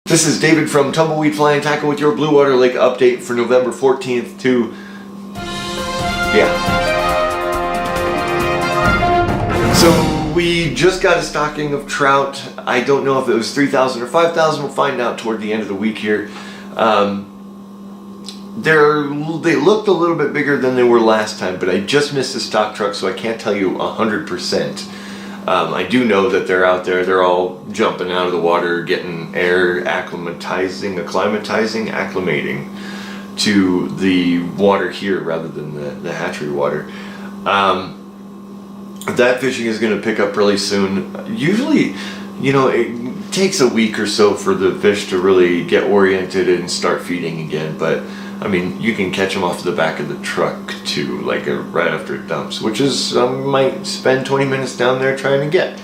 This is David from Tumbleweed Fly and Tackle with your Bluewater Lake update for November 14th to... So we just got a stocking of trout. I don't know if it was 3,000 or 5,000. We'll find out toward the end of the week here. They looked a little bit bigger than they were last time, but I just missed the stock truck, so I can't tell you 100%. I do know that they're out there. They're all jumping out of the water, getting air, acclimating to the water here rather than the hatchery water. That fishing is going to pick up really soon. Usually, you know, it takes a week or so for the fish to really get oriented and start feeding again, but I mean, you can catch them off the back of the truck too, like right after it dumps, which is, might spend 20 minutes down there trying to get.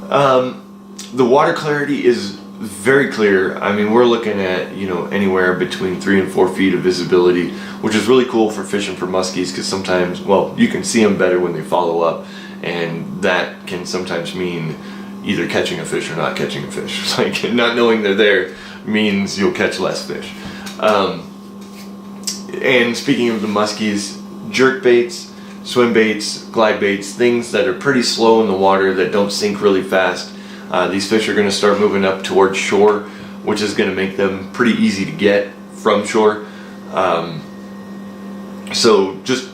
The water clarity is very clear. I mean, we're looking at, you know, anywhere between 3 and 4 feet of visibility, which is really cool for fishing for muskies, because sometimes, well, you can see them better when they follow up, and that can sometimes mean either catching a fish or not catching a fish. Like, not knowing they're there means you'll catch less fish. And speaking of the muskies, jerk baits, swim baits, glide baits, things that are pretty slow in the water that don't sink really fast. These fish are going to start moving up towards shore, which is going to make them pretty easy to get from shore. So just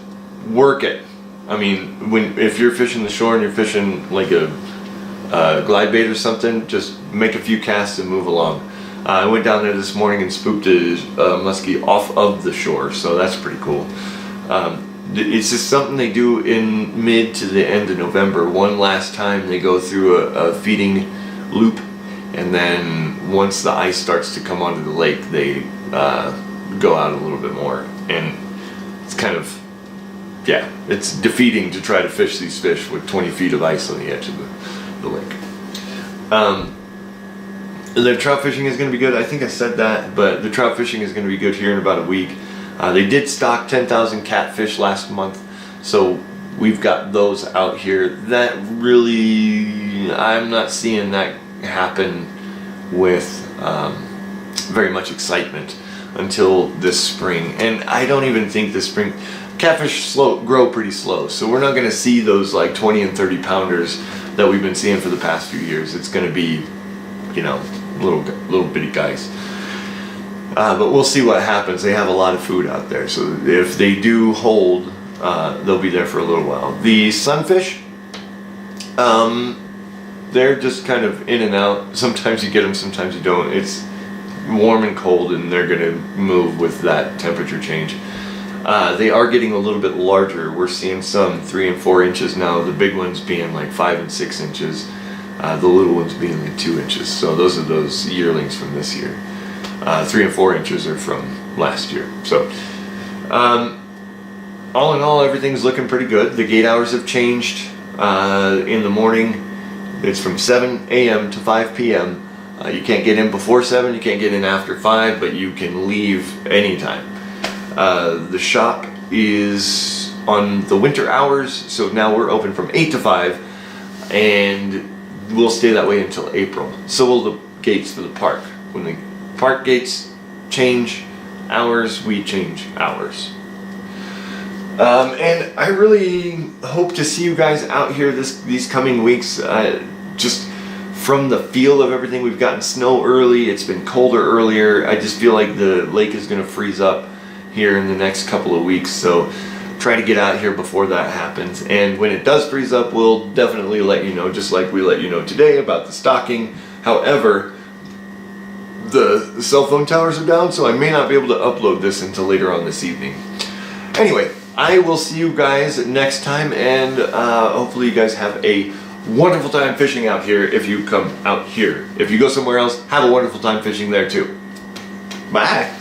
work it. I mean, if you're fishing the shore and you're fishing like a glide bait or something, just make a few casts and move along. I went down there this morning and spooked a muskie off of the shore, so that's pretty cool. It's just something they do in mid to the end of November. One last time they go through a feeding loop, and then once the ice starts to come onto the lake, they go out a little bit more. And it's kind of, yeah, it's defeating to try to fish these fish with 20 feet of ice on the edge of the lake. The trout fishing is going to be good. I think I said that, but the trout fishing is going to be good here in about a week. They did stock 10,000 catfish last month, so we've got those out here. That really, I'm not seeing that happen with very much excitement until this spring. And I don't even think this spring, catfish grow pretty slow, so we're not going to see those like 20 and 30 pounders that we've been seeing for the past few years. It's going to be, you know, little bitty guys. But we'll see what happens. They have a lot of food out there, so if they do hold, they'll be there for a little while. The sunfish, they're just kind of in and out. Sometimes you get them, sometimes you don't. It's warm and cold, and they're going to move with that temperature change. They are getting a little bit larger. We're seeing some 3 and 4 inches now, the big ones being like 5 and 6 inches. The little ones being like 2 inches. So those are those yearlings from this year. 3 and 4 inches are from last year. So all in all, everything's looking pretty good. The gate hours have changed. In the morning, it's from 7 a.m. to 5 p.m. You can't get in before 7, you can't get in after 5, but you can leave anytime. The shop is on the winter hours, so now we're open from 8 to 5, and we'll stay that way until April. So will the gates for the park. When the park gates change hours, we change hours. And I really hope to see you guys out here these coming weeks. Just from the feel of everything, we've gotten snow early, it's been colder earlier. I just feel like the lake is going to freeze up here in the next couple of weeks, so try to get out here before that happens. And when it does freeze up, we'll definitely let you know, just like we let you know today about the stocking. However, the cell phone towers are down, so I may not be able to upload this until later on this evening. Anyway, I will see you guys next time, and hopefully you guys have a wonderful time fishing out here if you come out here. If you go somewhere else, have a wonderful time fishing there too. Bye!